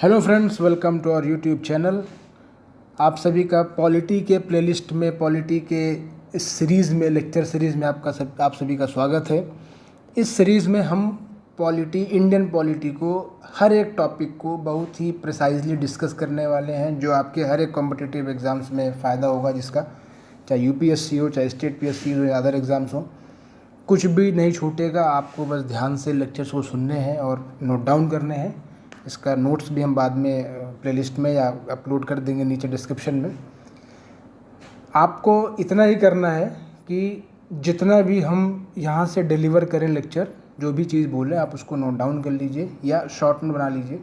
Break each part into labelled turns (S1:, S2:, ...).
S1: Hello friends, welcome to our YouTube channel. आप सभी का पॉलिटी के प्लेलिस्ट में, पॉलिटी के इस सीरीज़ में, लेक्चर सीरीज़ में आप सभी का स्वागत है। इस सीरीज़ में हम इंडियन पॉलिटी को, हर एक टॉपिक को बहुत ही प्रिसाइजली डिस्कस करने वाले हैं, जो आपके हर एक कॉम्पिटिटिव एग्ज़ाम्स में फ़ायदा होगा, जिसका चाहे यूपीएससी हो, चाहे स्टेट पीएससी हो या अदर एग्ज़ाम्स हो, कुछ भी नहीं छूटेगा। आपको बस ध्यान से लेक्चर्स को सुनने हैं और नोट डाउन करने हैं। इसका नोट्स भी हम बाद में प्लेलिस्ट में या अपलोड कर देंगे नीचे डिस्क्रिप्शन में। आपको इतना ही करना है कि जितना भी हम यहाँ से डिलीवर करें लेक्चर, जो भी चीज़ बोलें आप उसको नोट डाउन कर लीजिए या शॉर्ट नोट बना लीजिए,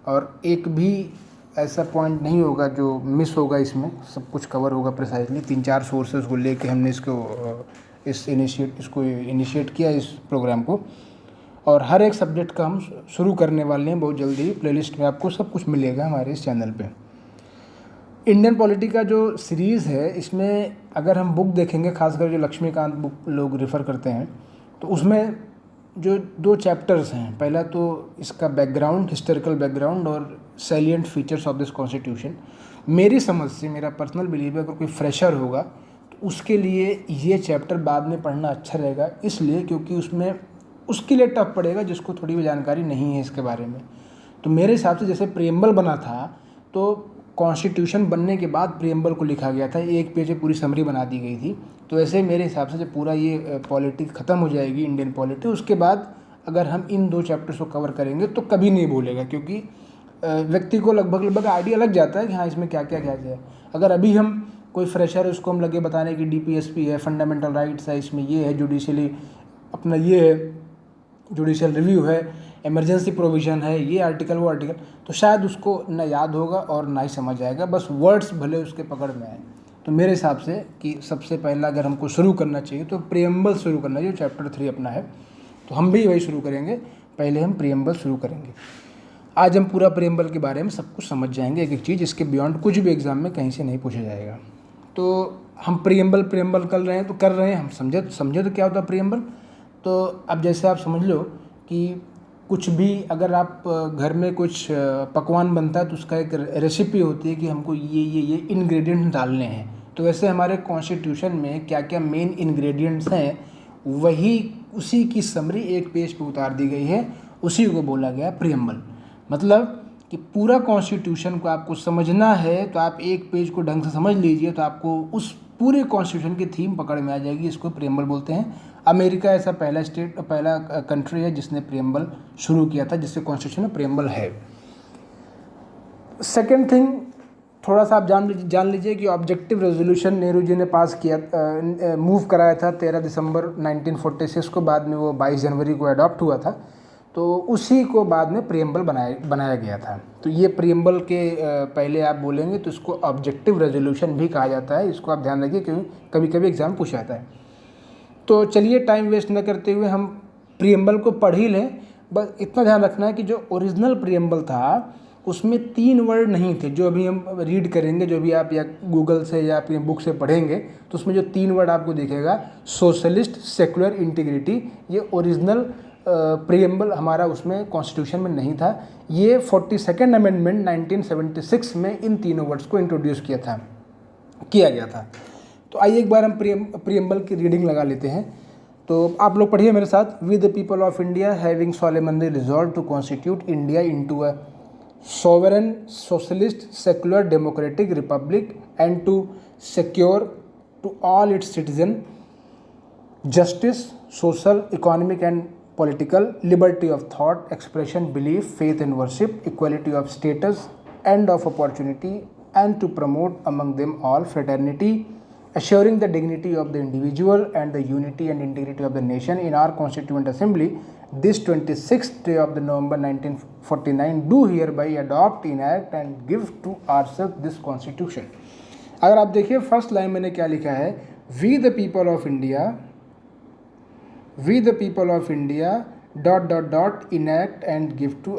S1: और एक भी ऐसा पॉइंट नहीं होगा जो मिस होगा। इसमें सब कुछ कवर होगा प्रिसाइजली। 3-4 सोर्सेज को लेके हमने इसको इनिशिएट किया, इस प्रोग्राम को। और हर एक सब्जेक्ट का हम शुरू करने वाले हैं बहुत जल्दी। प्लेलिस्ट में आपको सब कुछ मिलेगा हमारे इस चैनल पे। इंडियन पॉलिटी का जो सीरीज़ है, इसमें अगर हम बुक देखेंगे, खासकर जो लक्ष्मीकांत बुक लोग रेफ़र करते हैं, तो उसमें जो 2 चैप्टर्स हैं, पहला तो इसका बैकग्राउंड, हिस्टोरिकल बैकग्राउंड और salient features of this constitution. मेरी समझ से, मेरा पर्सनल बिलीव है, अगर कोई फ्रेशर होगा तो उसके लिए ये चैप्टर बाद में पढ़ना अच्छा रहेगा, इसलिए क्योंकि उसमें उसके लिए टफ पड़ेगा जिसको थोड़ी भी जानकारी नहीं है इसके बारे में। तो मेरे हिसाब से जैसे प्रियम्बल बना था, तो कॉन्स्टिट्यूशन बनने के बाद प्रियम्बल को लिखा गया था, 1 पेज में पूरी समरी बना दी गई थी। तो ऐसे मेरे हिसाब से जब पूरा ये पॉलिटिक्स ख़त्म हो जाएगी, इंडियन पॉलिटिक्स, उसके बाद अगर हम इन 2 चैप्टर्स को कवर करेंगे तो कभी नहीं भूलेगा, क्योंकि व्यक्ति को लगभग आइडिया लग जाता है कि हाँ, इसमें क्या क्या है। अगर अभी हम कोई फ्रेशर है, उसको हम लगे बताने कि डीपीएसपी है, फंडामेंटल राइट्स है, इसमें ये है, जुडिशली अपना ये है, जुडिशियल रिव्यू है, इमरजेंसी प्रोविज़न है, ये आर्टिकल वो आर्टिकल, तो शायद उसको ना याद होगा और ना ही समझ आएगा, बस वर्ड्स भले उसके पकड़ में आए। तो मेरे हिसाब से कि सबसे पहला अगर हमको शुरू करना चाहिए तो प्रियम्बल शुरू करना चाहिए, चैप्टर 3 अपना है, तो हम भी वही शुरू करेंगे। पहले हम प्रियम्बल शुरू करेंगे। आज हम पूरा प्रियम्बल के बारे में सब कुछ समझ जाएंगे, एक एक चीज़। इसके बियॉन्ड कुछ भी एग्ज़ाम में कहीं से नहीं पूछा जाएगा। तो हम प्रियम्बल कर रहे हैं तो हम समझे तो क्या होता है प्रियम्बल। तो अब जैसे आप समझ लो कि कुछ भी अगर आप घर में कुछ पकवान बनता है तो उसका एक रेसिपी होती है कि हमको ये इंग्रेडिएंट्स डालने हैं। तो वैसे हमारे कॉन्स्टिट्यूशन में क्या क्या मेन इंग्रेडिएंट्स हैं, उसी की समरी 1 पेज पे उतार दी गई है, उसी को बोला गया प्रियम्बल। मतलब कि पूरा कॉन्स्टिट्यूशन को आपको समझना है तो आप 1 पेज को ढंग से समझ लीजिए, तो आपको उस पूरे कॉन्स्टिट्यूशन की थीम पकड़ में आ जाएगी। इसको प्रियम्बल बोलते हैं। अमेरिका ऐसा पहला कंट्री है जिसने प्रियम्बल शुरू किया था, जिससे कॉन्स्टिट्यूशन में प्रियम्बल है। सेकेंड थिंग, थोड़ा सा आप जान लीजिए कि ऑब्जेक्टिव रेजोल्यूशन नेहरू जी ने पास किया, मूव कराया था 13 दिसंबर 1946 को। बाद में वो 22 जनवरी को अडॉप्ट हुआ था, तो उसी को बाद में प्रियम्बल बनाया गया था। तो ये प्रियम्बल के पहले आप बोलेंगे तो इसको ऑब्जेक्टिव रेजोल्यूशन भी कहा जाता है। इसको आप ध्यान रखिए, क्योंकि कभी कभी एग्जाम पूछा जाता है। तो चलिए टाइम वेस्ट न करते हुए हम प्रियम्बल को पढ़ ही लें। बस इतना ध्यान रखना है कि जो ओरिजिनल प्रियम्बल था उसमें 3 वर्ड नहीं थे। जो अभी हम रीड करेंगे, जो भी आप या गूगल से या अपनी बुक से पढ़ेंगे, तो उसमें जो 3 वर्ड आपको दिखेगा, सोशलिस्ट, सेकुलर, इंटीग्रिटी, ये ओरिजिनल प्रियम्बल हमारा उसमें कॉन्स्टिट्यूशन में नहीं था। ये 42nd अमेंडमेंट 1976 में इन तीनों वर्ड्स को इंट्रोड्यूस किया गया था। तो आइए एक बार हम प्रियम्बल की रीडिंग लगा लेते हैं। तो आप लोग पढ़िए मेरे साथ। We the people of India having solemnly resolve to constitute India into a sovereign, socialist, secular, democratic republic, and to secure to all its citizens justice, social, economic and political liberty of thought, expression, belief, faith and worship, equality of status and of opportunity, and to promote among them all fraternity, assuring the dignity of the individual and the unity and integrity of the nation. In our Constituent Assembly, this 26th day of the November 1949, do hereby adopt, enact and give to ourselves this Constitution. अगर आप देखिए first line मैंने क्या लिखा है, we the people of India do enact and give to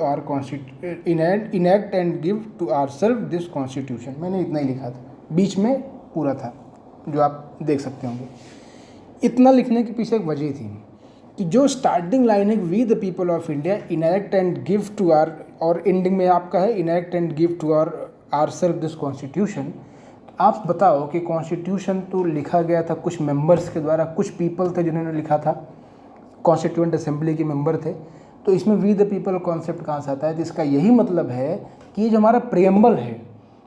S1: our self this constitution. मैंने इतना ही लिखा था, बीच में पूरा था जो आप देख सकते होंगे। इतना लिखने के पीछे एक वजह थी कि जो स्टार्टिंग लाइन है, we the people of India enact and give to our और एंडिंग में आपका है enact and give to our self this constitution. आप बताओ कि कॉन्स्टिट्यूशन तो लिखा गया था कुछ मेंबर्स के द्वारा, कुछ पीपल थे जिन्होंने लिखा था, कॉन्स्टिट्यूएंट असेंबली के मेंबर थे, तो इसमें वी द पीपल कॉन्सेप्ट कहाँ से आता है? तो इसका यही मतलब है कि ये जो हमारा प्रेम्बल है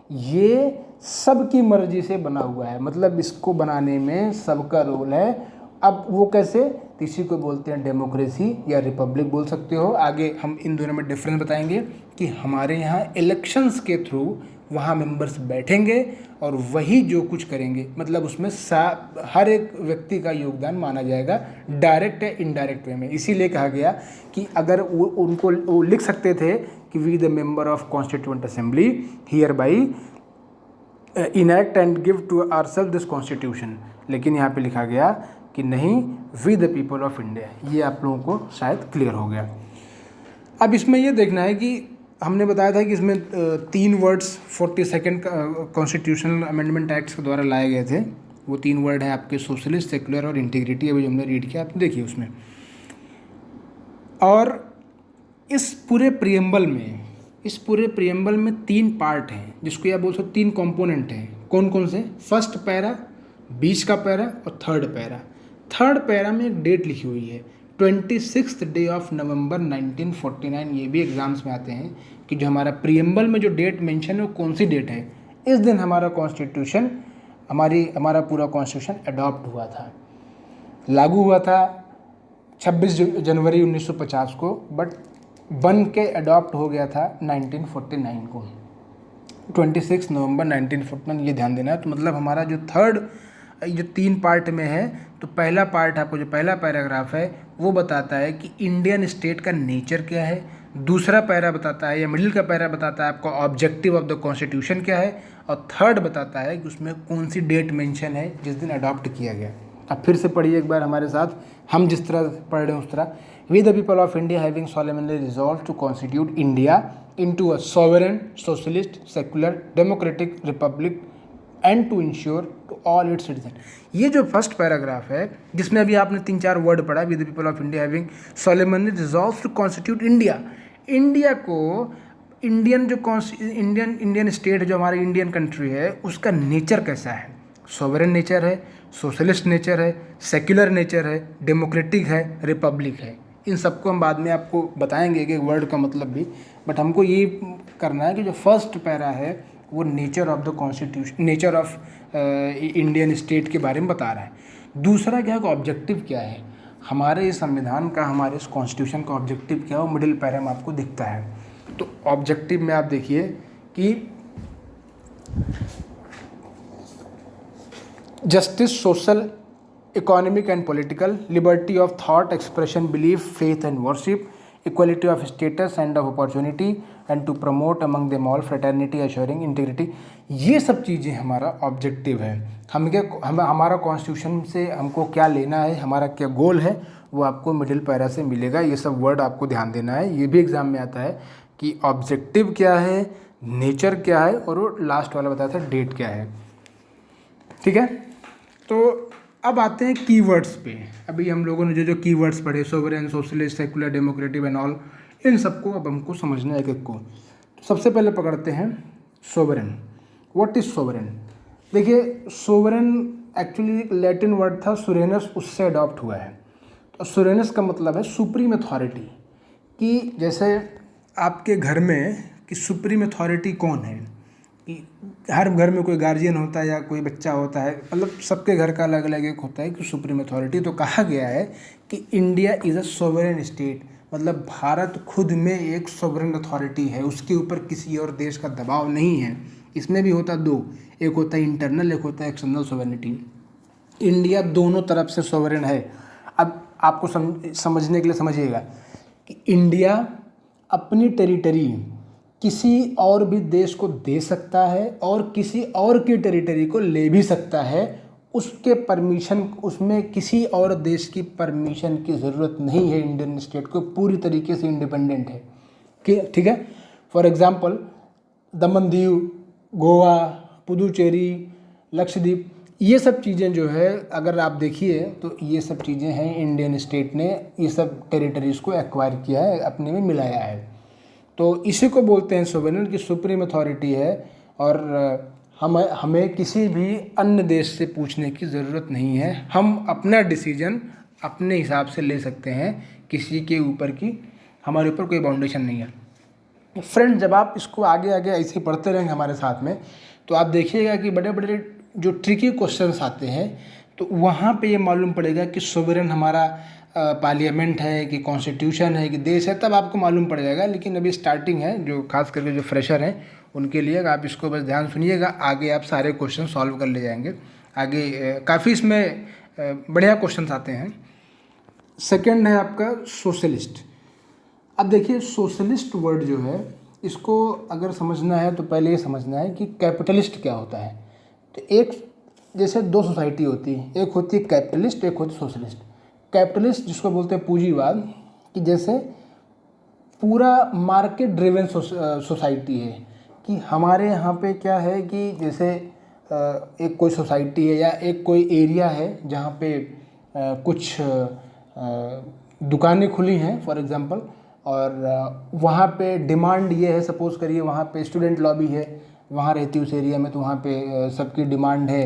S1: ये सबकी मर्जी से बना हुआ है, मतलब इसको बनाने में सबका रोल है। अब वो कैसे? तो इसी को बोलते हैं डेमोक्रेसी या रिपब्लिक बोल सकते हो। आगे हम इन दोनों में डिफरेंस बताएंगे कि हमारे यहाँ इलेक्शंस के थ्रू वहाँ मेंबर्स बैठेंगे और वही जो कुछ करेंगे, मतलब उसमें हर एक व्यक्ति का योगदान माना जाएगा, डायरेक्ट या इनडायरेक्ट वे में। इसीलिए कहा गया कि अगर वो लिख सकते थे कि we the member of constituent assembly hereby enact and give to ourself this constitution, लेकिन यहाँ पे लिखा गया कि नहीं, we the people of India. ये आप लोगों को शायद क्लियर हो गया। अब इसमें ये देखना है कि हमने बताया था कि इसमें 3 words 42nd constitutional amendment act के द्वारा लाए गए थे। वो 3 वर्ड है आपके सोशलिस्ट, सेकुलर और इंटीग्रिटी। अभी जो हमने रीड किया आपने देखिए उसमें। और इस पूरे प्रियम्बल में 3 पार्ट हैं, जिसको आप बोल सकते 3 कंपोनेंट हैं। कौन कौन से? फर्स्ट पैरा, बीच का पैरा और थर्ड पैरा। थर्ड पैरा में एक डेट लिखी हुई है 26 डे ऑफ नवंबर 1949। ये भी एग्जाम्स में आते हैं कि जो हमारा प्रियम्बल में जो डेट मेंशन है वो कौन सी डेट है। इस दिन हमारा कॉन्स्टिट्यूशन, हमारा पूरा कॉन्स्टिट्यूशन अडॉप्ट हुआ था, लागू हुआ था 26 जनवरी 1950 को, बट बन के अडॉप्ट हो गया था 1949 को, 26 नवंबर 1949। ये ध्यान देना है। तो मतलब हमारा जो जो 3 पार्ट में है, तो पहला पार्ट आपको जो पहला पैराग्राफ है वो बताता है कि इंडियन स्टेट का नेचर क्या है। दूसरा पैरा बताता है, या मिडिल का पैरा बताता है आपको ऑब्जेक्टिव ऑफ द कॉन्स्टिट्यूशन क्या है। और थर्ड बताता है कि उसमें कौन सी डेट मेंशन है जिस दिन अडॉप्ट किया गया। अब फिर से पढ़िए एक बार हमारे साथ, हम जिस तरह पढ़ रहे हैं उस तरह। We the people of India having solemnly resolved to constitute India into a sovereign, socialist, secular, democratic republic and to ensure to all its citizens। ये जो फर्स्ट पैराग्राफ है जिसमें अभी आपने 3-4 वर्ड पढ़ा, with the people of India having solemnly resolved to constitute India. India को Indian state जो हमारी इंडियन कंट्री है उसका नेचर कैसा है? सॉवरेन नेचर है, सोशलिस्ट नेचर है, सेक्युलर नेचर है, डेमोक्रेटिक है, रिपब्लिक है। इन सबको हम बाद में आपको बताएंगे कि वर्ड का मतलब भी, बट हमको ये करना है कि जो फर्स्ट पैरा है वो nature of the constitution, nature of Indian state के बारे में बता रहा है। दूसरा क्या है कि ऑब्जेक्टिव क्या है हमारे इस संविधान का, हमारे इस कॉन्स्टिट्यूशन का ऑब्जेक्टिव क्या है, वो मिडिल पैरा में आपको दिखता है। तो ऑब्जेक्टिव में आप देखिए कि justice, social, economic and political, liberty of thought, expression, belief, faith and worship, equality of status and of opportunity and to promote among them all fraternity, assuring integrity. ये सब चीज़ें हमारा ऑब्जेक्टिव है। हमारा कॉन्स्टिट्यूशन से हमको क्या लेना है, हमारा क्या गोल है, वो आपको मिडिल पैरा से मिलेगा। ये सब वर्ड आपको ध्यान देना है। ये भी एग्जाम में आता है कि ऑब्जेक्टिव क्या है, नेचर क्या है, और वो लास्ट वाला बताया था डेट क्या है। ठीक है, तो अब आते हैं कीवर्ड्स पे। अभी हम लोगों ने जो कीवर्ड्स पढ़े, sovereign, socialist, secular, democratic and all, इन सबको अब हमको समझना है एक-एक को। तो सबसे पहले पकड़ते हैं सोवरेन। What is sovereign? देखिए, सोवरेन एक्चुअली लैटिन वर्ड था सुरेनस, उससे अडॉप्ट हुआ है। तो सुरेनस का मतलब है सुप्रीम अथॉरिटी, कि जैसे आपके घर में कि सुप्रीम अथॉरिटी कौन है, कि हर घर में कोई गार्जियन होता है या कोई बच्चा होता है, मतलब सबके घर का अलग अलग एक होता है कि सुप्रीम अथॉरिटी। तो कहा गया है कि India is a sovereign state, मतलब भारत खुद में एक सोवरेन अथॉरिटी है, उसके ऊपर किसी और देश का दबाव नहीं है। इसमें भी होता 2, एक होता है इंटरनल, एक होता है एक्सटर्नल सोवरेनिटी। इंडिया दोनों तरफ से सोवरेन है। अब आपको समझने के लिए समझिएगा कि इंडिया अपनी टेरिटरी किसी और भी देश को दे सकता है और किसी और की टेरिटरी को ले भी सकता है। उसके परमिशन, उसमें किसी और देश की परमिशन की ज़रूरत नहीं है। इंडियन स्टेट को पूरी तरीके से इंडिपेंडेंट है। ठीक है, फॉर एग्जांपल दमन दीव, गोवा, पुदुचेरी, लक्षद्वीप, ये सब चीज़ें जो है अगर आप देखिए तो ये सब चीज़ें हैं इंडियन स्टेट ने ये सब टेरिटरीज़ को एक्वायर किया है, अपने में मिलाया है। तो इसी को बोलते हैं सोवरेन की सुप्रीम अथॉरिटी है, और हमें किसी भी अन्य देश से पूछने की ज़रूरत नहीं है। हम अपना डिसीजन अपने हिसाब से ले सकते हैं, किसी के ऊपर की हमारे ऊपर कोई बाउंडेशन नहीं है। फ्रेंड, जब आप इसको आगे आगे ऐसे पढ़ते रहेंगे हमारे साथ में, तो आप देखिएगा कि बड़े बड़े जो ट्रिकी क्वेश्चंस आते हैं, तो वहाँ पे ये मालूम पड़ेगा कि सोवरेन हमारा पार्लियामेंट है कि कॉन्स्टिट्यूशन है कि देश है, तब आपको मालूम पड़ जाएगा। लेकिन अभी स्टार्टिंग है, जो खास करके जो फ्रेशर हैं उनके लिए आप इसको बस ध्यान सुनिएगा, आगे आप सारे क्वेश्चन सॉल्व कर ले जाएंगे। आगे काफ़ी इसमें बढ़िया क्वेश्चन आते हैं। सेकंड है आपका सोशलिस्ट। अब देखिए, सोशलिस्ट वर्ड जो है, इसको अगर समझना है तो पहले ये समझना है कि कैपिटलिस्ट क्या होता है। तो एक जैसे दो सोसाइटी होती है, एक होती है कैपिटलिस्ट, एक होती है सोशलिस्ट। कैपिटलिस्ट जिसको बोलते हैं पूंजीवाद, कि जैसे पूरा मार्केट ड्रिवन सोसाइटी है, कि हमारे यहाँ पे क्या है कि जैसे एक कोई सोसाइटी है या एक कोई एरिया है जहाँ पे कुछ दुकानें खुली हैं फॉर एग्ज़ाम्पल, और वहाँ पे डिमांड ये है, सपोज़ करिए वहाँ पे स्टूडेंट लॉबी है, वहाँ रहती है उस एरिया में, तो वहाँ पे सबकी डिमांड है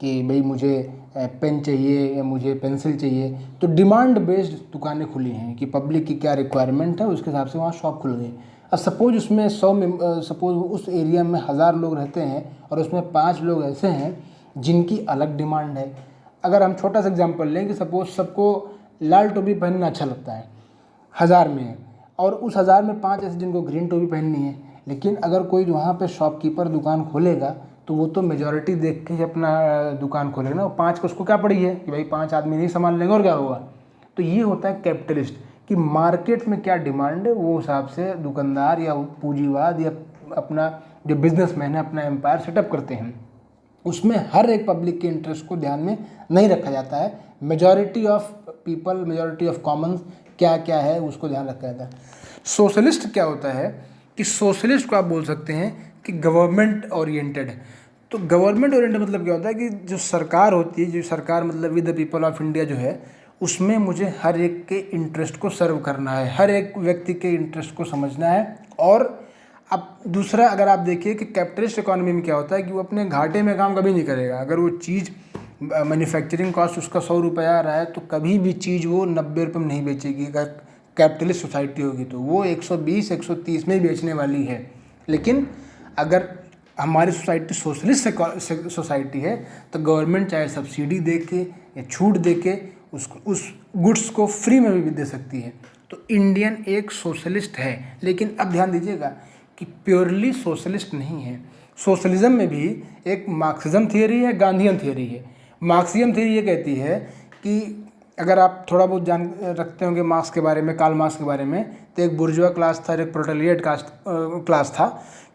S1: कि भाई मुझे पेन चाहिए या मुझे पेंसिल चाहिए। तो डिमांड बेस्ड दुकानें खुली हैं कि पब्लिक की क्या रिक्वायरमेंट है, उसके हिसाब से वहाँ शॉप खुल गई। अब सपोज उसमें सपोज उस एरिया में 1000 लोग रहते हैं और उसमें 5 लोग ऐसे हैं जिनकी अलग डिमांड है। अगर हम छोटा सा एग्जांपल लें कि सपोज सबको लाल टोपी पहनना अच्छा लगता है, 1000 में है, और उस 1000 में 5 ऐसे जिनको ग्रीन टोपी पहननी है। लेकिन अगर कोई वहाँ पे शॉपकीपर दुकान खोलेगा तो वो तो मेजॉरिटी देख के ही अपना दुकान खोलेगा ना। 5 को उसको क्या पड़ी है कि भाई 5 आदमी नहीं संभाल लेंगे और क्या होगा। तो ये होता है कैपिटलिस्ट, कि मार्केट में क्या डिमांड है वो हिसाब से दुकानदार या पूंजीवाद या अपना जो बिजनेसमैन है अपना एम्पायर सेटअप करते हैं। उसमें हर एक पब्लिक के इंटरेस्ट को ध्यान में नहीं रखा जाता है। Majority of people, majority of Commons क्या क्या है उसको ध्यान रखा जाता है। सोशलिस्ट क्या होता है कि सोशलिस्ट को आप बोल सकते हैं कि गवर्नमेंट ओरिएंटेड। तो गवर्नमेंट ओरिएंटेड मतलब क्या होता है कि जो सरकार होती है, जो सरकार मतलब with the people of India जो है, उसमें मुझे हर एक के इंटरेस्ट को सर्व करना है, हर एक व्यक्ति के इंटरेस्ट को समझना है। और अब दूसरा अगर आप देखिए कि कैपिटलिस्ट इकोनॉमी में क्या होता है कि वो अपने घाटे में काम कभी नहीं करेगा। अगर वो चीज़ मैन्युफैक्चरिंग कॉस्ट उसका 100 रुपये आ रहा है तो कभी भी चीज़ वो 90 रुपये में नहीं बेचेगी। अगर कैपिटलिस्ट सोसाइटी होगी तो वो 120 130 में बेचने वाली है। लेकिन अगर हमारी सोसाइटी सोशलिस्ट सोसाइटी है तो गवर्नमेंट चाहे सब्सिडी दे के या छूट दे के उस गुड्स को फ्री में भी दे सकती है। तो इंडियन एक सोशलिस्ट है। लेकिन अब ध्यान दीजिएगा कि प्योरली सोशलिस्ट नहीं है। सोशलिज्म में भी एक मार्क्सिज्म थियरी है, गांधीयन थियरी है। मार्क्सिज्म थियरी ये कहती है कि अगर आप थोड़ा बहुत जान रखते होंगे मार्क्स के बारे में, कार्ल मार्क्स के बारे में, तो एक बुर्जुआ क्लास था, एक प्रोलेटारिएट क्लास था,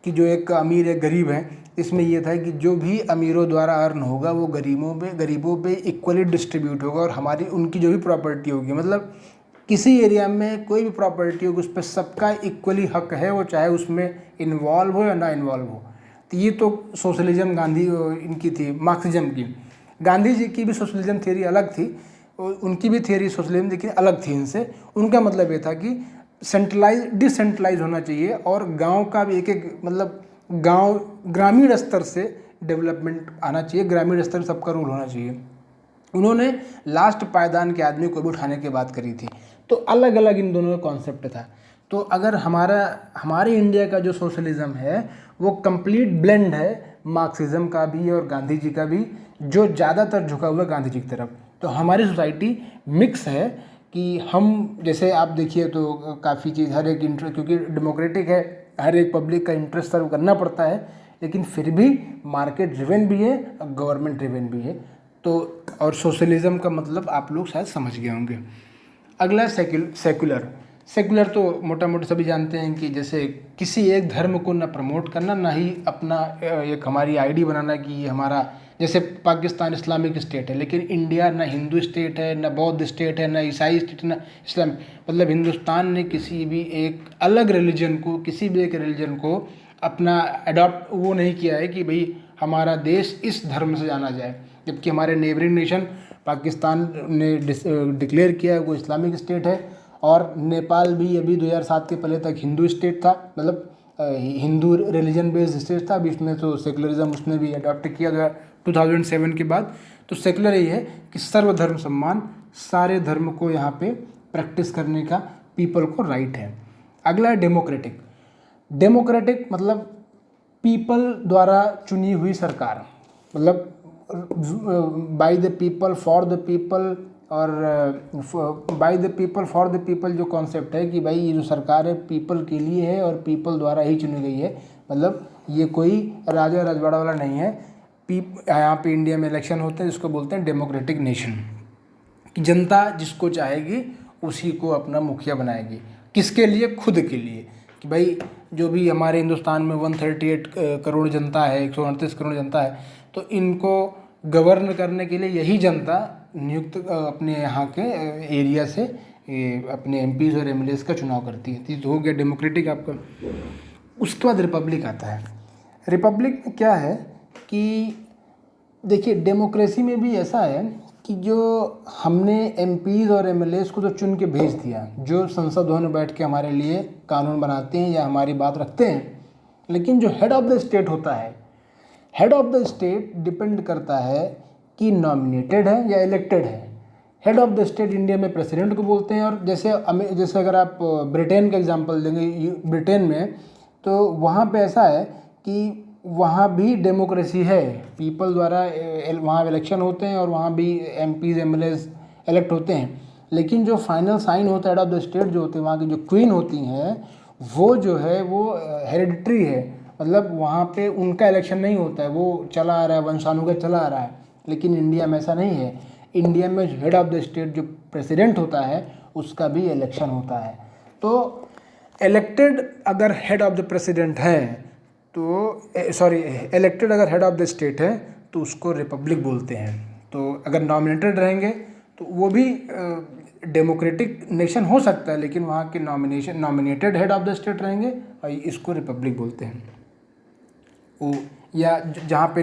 S1: कि जो एक अमीर एक गरीब है। इसमें ये था कि जो भी अमीरों द्वारा अर्न होगा वो गरीबों पे इक्वली डिस्ट्रीब्यूट होगा, और हमारी उनकी जो भी प्रॉपर्टी होगी, मतलब किसी एरिया में कोई भी प्रॉपर्टी होगी उस पर सबका इक्वली हक है, वो चाहे उसमें इन्वॉल्व हो या ना इन्वॉल्व हो। तो ये तो सोशलिज्म गांधी इनकी थी, मार्क्सिज्म की। गांधी जी की भी सोशलिज्म थियरी अलग थी, उनकी भी थियरी सोशलिज्म लेकिन अलग थी इनसे। उनका मतलब ये था कि डिसेंट्रलाइज होना चाहिए, और गांव का भी एक मतलब गांव ग्रामीण स्तर से डेवलपमेंट आना चाहिए, ग्रामीण स्तर सबका रूल होना चाहिए। उन्होंने लास्ट पायदान के आदमी को भी उठाने की बात करी थी। तो अलग अलग इन दोनों का कॉन्सेप्ट था। तो अगर हमारे इंडिया का जो सोशलिज्म है वो कंप्लीट ब्लेंड है मार्क्सिज्म का भी और गांधी जी का भी, जो ज़्यादातर झुका हुआ गांधी जी की तरफ। तो हमारी सोसाइटी मिक्स है कि हम जैसे आप देखिए तो काफ़ी चीज़ हर एक इंटरेस्ट, क्योंकि डेमोक्रेटिक है, हर एक पब्लिक का इंटरेस्ट सर्व करना पड़ता है, लेकिन फिर भी मार्केट ड्रिवन भी है और गवर्नमेंट ड्रिवन भी है। तो और सोशलिज्म का मतलब आप लोग शायद समझ गए होंगे। अगला सेक्युलर तो मोटा मोटा सभी जानते हैं कि जैसे किसी एक धर्म को ना प्रमोट करना, ना ही अपना एक हमारी आईडी बनाना कि ये हमारा, जैसे पाकिस्तान इस्लामिक स्टेट है, लेकिन इंडिया ना हिंदू स्टेट है, ना बौद्ध स्टेट है, ना ईसाई स्टेट, ना इस्लाम। मतलब हिंदुस्तान ने किसी भी एक अलग रिलीजन को, किसी भी एक रिलीजन को अपना अडॉप्ट वो नहीं किया है कि भाई हमारा देश इस धर्म से जाना जाए। जबकि हमारे नेबरिंग नेशन पाकिस्तान ने डिक्लेयर किया है वो इस्लामिक स्टेट है, और नेपाल भी अभी 2007 के पहले तक हिंदू स्टेट था, मतलब हिंदू रिलीजन बेस्ड स्टेट था। अभी इसमें तो सेकुलरिज्म उसने भी अडॉप्ट किया गया 2007 के बाद। तो सेकुलर ये है कि सर्वधर्म सम्मान, सारे धर्म को यहाँ पे प्रैक्टिस करने का पीपल को राइट है। अगला है डेमोक्रेटिक। डेमोक्रेटिक मतलब पीपल द्वारा चुनी हुई सरकार, मतलब by the people for the people, और by the people for the people जो कॉन्सेप्ट है कि भाई ये जो सरकार है पीपल के लिए है और पीपल द्वारा ही चुनी गई है। मतलब ये कोई राजा रजवाड़ा वाला नहीं है। यहाँ पे इंडिया में इलेक्शन होते हैं जिसको बोलते हैं डेमोक्रेटिक नेशन, कि जनता जिसको चाहेगी उसी को अपना मुखिया बनाएगी। किसके लिए? खुद के लिए, कि भाई जो भी हमारे हिंदुस्तान में 138 करोड़ जनता है, 138 करोड़ जनता है, तो इनको गवर्न करने के लिए यही जनता नियुक्त अपने यहाँ के एरिया से अपने एमपीज़ और एमएलएज का चुनाव करती है। तो हो गया डेमोक्रेटिक आपका। उसके बाद रिपब्लिक आता है। रिपब्लिक में क्या है कि देखिए डेमोक्रेसी में भी ऐसा है कि जो हमने एमपीज़ और एमएलएज को तो चुन के भेज दिया, जो संसद भवन में बैठ के हमारे लिए कानून बनाते हैं या हमारी बात रखते हैं, लेकिन जो हेड ऑफ़ द स्टेट होता है, head of the state depend करता है कि नॉमिनेटेड है या इलेक्टेड है। Head of the state India में प्रेसिडेंट को बोलते हैं। और जैसे अगर आप ब्रिटेन का एग्जांपल देंगे, ब्रिटेन में तो वहाँ पे ऐसा है कि वहाँ भी डेमोक्रेसी है, पीपल द्वारा वहाँ इलेक्शन होते हैं और वहाँ भी एमपीज़ एमएलएज इलेक्ट होते हैं। लेकिन जो फाइनल साइन होता है हेड ऑफ़ द स्टेट जो होते हैं, वहाँ की जो क्वीन होती हैं, वो जो है वो हेरिडिटरी है, मतलब वहाँ पे उनका इलेक्शन नहीं होता है, वो चला आ रहा है, वंशानुगत चला आ रहा है। लेकिन इंडिया में ऐसा नहीं है। इंडिया में हेड ऑफ़ द स्टेट जो प्रेसिडेंट होता है उसका भी इलेक्शन होता है। तो इलेक्टेड अगर हेड ऑफ़ द प्रेसिडेंट है तो इलेक्टेड अगर हेड ऑफ़ द स्टेट है तो उसको रिपब्लिक बोलते हैं। तो अगर नॉमिनेटेड रहेंगे तो वो भी डेमोक्रेटिक नेशन हो सकता है, लेकिन वहाँ के nominated head of the state रहेंगे और इसको रिपब्लिक बोलते हैं। वो या जहाँ पे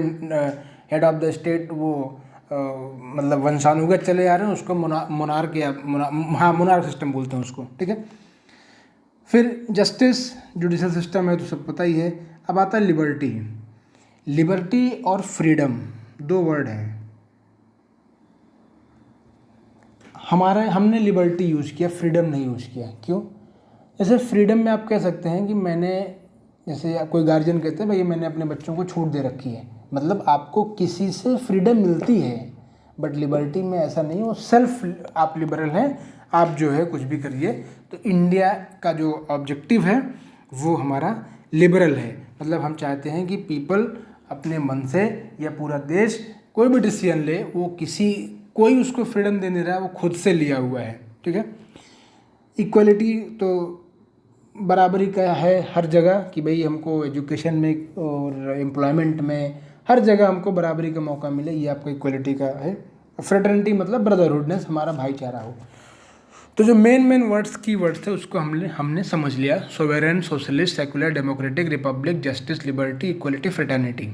S1: हेड ऑफ़ द स्टेट वो मतलब वंशानुगत चले आ रहे हैं उसको मोनार्क या मोनार्क सिस्टम बोलते हैं उसको, ठीक है। फिर जस्टिस जुडिशल सिस्टम है तो सब पता ही है। अब आता है लिबर्टी। लिबर्टी और फ्रीडम दो वर्ड हैं। हमने लिबर्टी यूज़ किया, फ्रीडम नहीं यूज़ किया। क्यों? जैसे फ्रीडम में आप कह सकते हैं कि जैसे कोई गार्जियन कहते हैं भाई मैंने अपने बच्चों को छूट दे रखी है, मतलब आपको किसी से फ्रीडम मिलती है। बट लिबर्टी में ऐसा नहीं, वो सेल्फ आप लिबरल हैं, आप जो है कुछ भी करिए। तो इंडिया का जो ऑब्जेक्टिव है वो हमारा लिबरल है, मतलब हम चाहते हैं कि पीपल अपने मन से या पूरा देश कोई भी डिसीजन ले, वो कोई उसको फ्रीडम दे नहीं रहा है, वो खुद से लिया हुआ है, ठीक है। इक्वलिटी तो बराबरी का है हर जगह कि भाई हमको एजुकेशन में और एम्प्लॉयमेंट में हर जगह हमको बराबरी का मौका मिले, ये आपका इक्वलिटी का है। फ्रेटर्निटी मतलब ब्रदरहुडनेस, हमारा भाईचारा हो। तो जो मेन वर्ड्स की वर्ड्स थे उसको हमने समझ लिया। Sovereign, socialist, secular, democratic, republic, justice, liberty, equality, fraternity.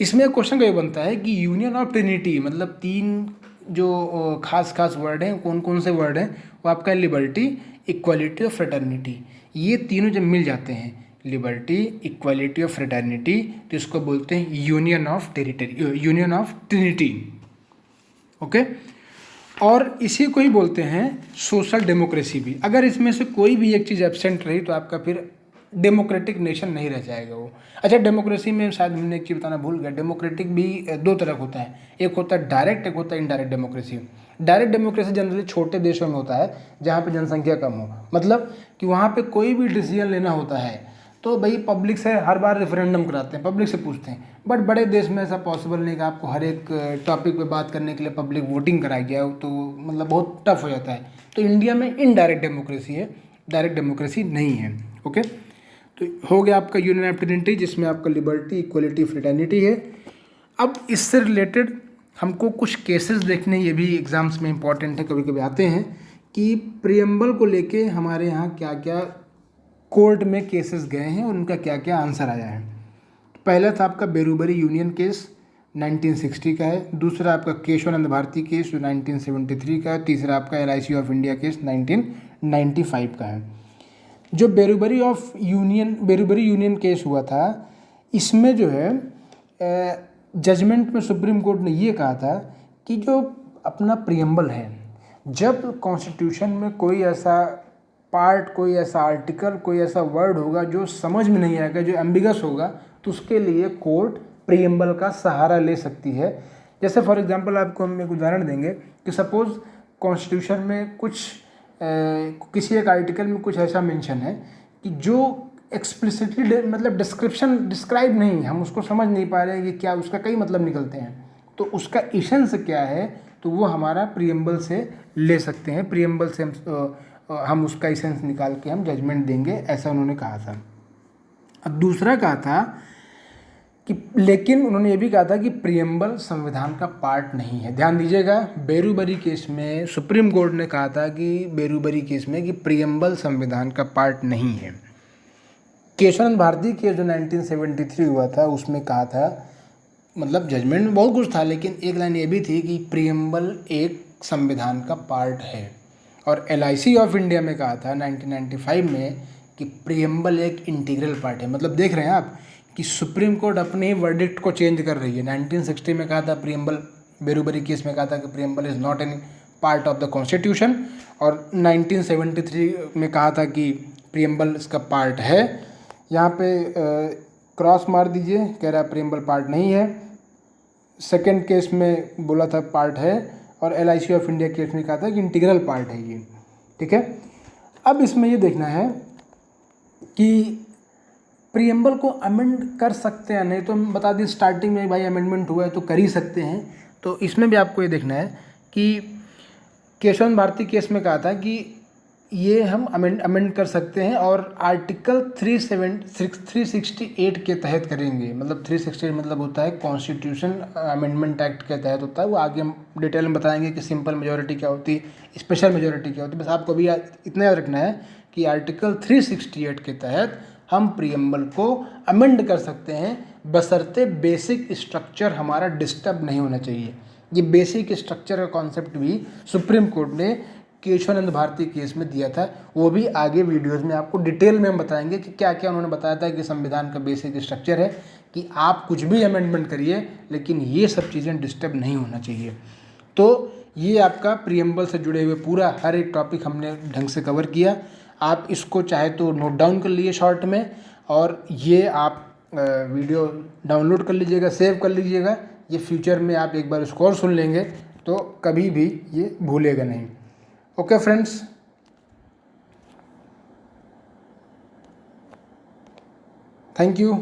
S1: इसमें एक क्वेश्चन ये बनता है कि यूनियन ऑफ ट्रिनिटी मतलब तीन जो खास वर्ड हैं, कौन कौन से वर्ड हैं, वो आपका लिबर्टी, इक्वलिटी और फ्रेटर्निटी। ये तीनों जब मिल जाते हैं, लिबर्टी, इक्वलिटी और फ्रेटर्निटी, तो इसको बोलते हैं यूनियन ऑफ ट्रिनिटी, ओके। और इसी को ही बोलते हैं सोशल डेमोक्रेसी भी। अगर इसमें से कोई भी एक चीज़ एब्सेंट रही तो आपका फिर डेमोक्रेटिक नेशन नहीं रह जाएगा वो। अच्छा, डेमोक्रेसी में शायद हमने एक चीज़ बताना भूल गया, डेमोक्रेटिक भी दो तरह होता है, एक होता है डायरेक्ट, एक होता है indirect democracy. Direct democracy generally छोटे देशों में होता है जहाँ पे जनसंख्या कम हो, मतलब कि वहाँ पे कोई भी डिसीजन लेना होता है तो भाई पब्लिक से हर बार रेफरेंडम कराते हैं, पब्लिक से पूछते हैं। बट बड़े देश में ऐसा पॉसिबल नहीं कि आपको हर एक टॉपिक पे बात करने के लिए पब्लिक वोटिंग कराई गया हो, तो मतलब बहुत टफ हो जाता है। तो इंडिया में इनडायरेक्ट डेमोक्रेसी है, डायरेक्ट डेमोक्रेसी नहीं है, ओके। तो हो गया आपका यूनियन ऑफ ट्रिनिटी जिसमें आपका लिबर्टी, इक्वलिटी, फ्रेटर्निटी है। अब इससे रिलेटेड हमको कुछ केसेस देखने, ये भी एग्जाम्स में इंपॉर्टेंट है, कभी कभी आते हैं कि प्रियम्बल को लेके हमारे यहाँ क्या क्या कोर्ट में केसेस गए हैं और उनका क्या क्या आंसर आया है। पहला था आपका बेरूबरी यूनियन केस 1960 का है, दूसरा आपका केशवानंद भारती केस जो 1973 का है, तीसरा आपका LIC ऑफ इंडिया केस 1995 का है। जो बेरूबरी यूनियन केस हुआ था, इसमें जो है जजमेंट में सुप्रीम कोर्ट ने ये कहा था कि जो अपना प्रियम्बल है, जब कॉन्स्टिट्यूशन में कोई ऐसा पार्ट, कोई ऐसा आर्टिकल, कोई ऐसा वर्ड होगा जो समझ में नहीं आएगा, जो एम्बिगस होगा, तो उसके लिए कोर्ट प्रियम्बल का सहारा ले सकती है। जैसे फॉर एग्जांपल आपको हम एक उदाहरण देंगे कि सपोज़ कॉन्स्टिट्यूशन में कुछ किसी एक आर्टिकल में कुछ ऐसा मेंशन है कि जो एक्सप्लिसिटली मतलब डिस्क्राइब नहीं, हम उसको समझ नहीं पा रहे हैं कि क्या उसका कई मतलब निकलते हैं, तो उसका इसेंस क्या है, तो वो हमारा प्रियम्बल से ले सकते हैं। प्रियम्बल से हम उसका इसेंस निकाल के हम जजमेंट देंगे, ऐसा उन्होंने कहा था। अब दूसरा कहा था कि लेकिन उन्होंने ये भी कहा था कि प्रियम्बल संविधान का पार्ट नहीं है। ध्यान दीजिएगा, बेरूबरी केस में सुप्रीम कोर्ट ने कहा था कि बेरूबरी केस में कि प्रियम्बल संविधान का पार्ट नहीं है। केशवानंद भारती केस जो 1973 हुआ था, उसमें कहा था, मतलब जजमेंट में बहुत कुछ था, लेकिन एक लाइन ये भी थी कि प्रियम्बल एक संविधान का पार्ट है। और LIC ऑफ इंडिया में कहा था 1995 में कि प्रियम्बल एक इंटीग्रल पार्ट है। मतलब देख रहे हैं आप कि सुप्रीम कोर्ट अपने ही वर्डिक्ट को चेंज कर रही है। 1960 में कहा था प्रियम्बल, बेरूबरी केस में कहा था कि preamble is not an part of the constitution, और 1973 में कहा था कि प्रियम्बल इसका पार्ट है। यहाँ पे क्रॉस मार दीजिए, कह रहा है प्रियम्बल पार्ट नहीं है। सेकेंड केस में बोला था पार्ट है, और LIC ऑफ इंडिया केस में कहा था कि इंटीग्रल पार्ट है ये। ठीक है, अब इसमें ये देखना है कि प्रियम्बल को अमेंड कर सकते हैं नहीं, तो हम बता दें स्टार्टिंग में भाई अमेंडमेंट हुआ है तो कर ही सकते हैं। तो इसमें भी आपको ये देखना है कि केशवानंद भारती केस में कहा था कि ये हम अमेंड कर सकते हैं, और आर्टिकल 368 के तहत करेंगे। मतलब 368 मतलब होता है कॉन्स्टिट्यूशन अमेंडमेंट एक्ट के तहत होता है। वो आगे हम डिटेल में बताएंगे कि सिंपल मेजॉरिटी क्या होती है, स्पेशल मेजॉरिटी क्या होती है। बस आपको भी इतना याद रखना है कि आर्टिकल 368 के तहत हम प्रियम्बल को अमेंड कर सकते हैं, बशर्ते बेसिक स्ट्रक्चर हमारा डिस्टर्ब नहीं होना चाहिए। ये बेसिक स्ट्रक्चर का कॉन्सेप्ट भी सुप्रीम कोर्ट ने केशवानंद भारती केस में दिया था। वो भी आगे वीडियोस में आपको डिटेल में हम बताएंगे कि क्या क्या उन्होंने बताया था कि संविधान का बेसिक स्ट्रक्चर है कि आप कुछ भी अमेंडमेंट करिए, लेकिन ये सब चीज़ें डिस्टर्ब नहीं होना चाहिए। तो ये आपका प्रियम्बल से जुड़े हुए पूरा हर एक टॉपिक हमने ढंग से कवर किया। आप इसको चाहे तो नोट डाउन कर लीजिए शॉर्ट में, और ये आप वीडियो डाउनलोड कर लीजिएगा, सेव कर लीजिएगा। ये फ्यूचर में आप एक बार इसको और सुन लेंगे तो कभी भी ये भूलेगा नहीं। Okay friends, thank you.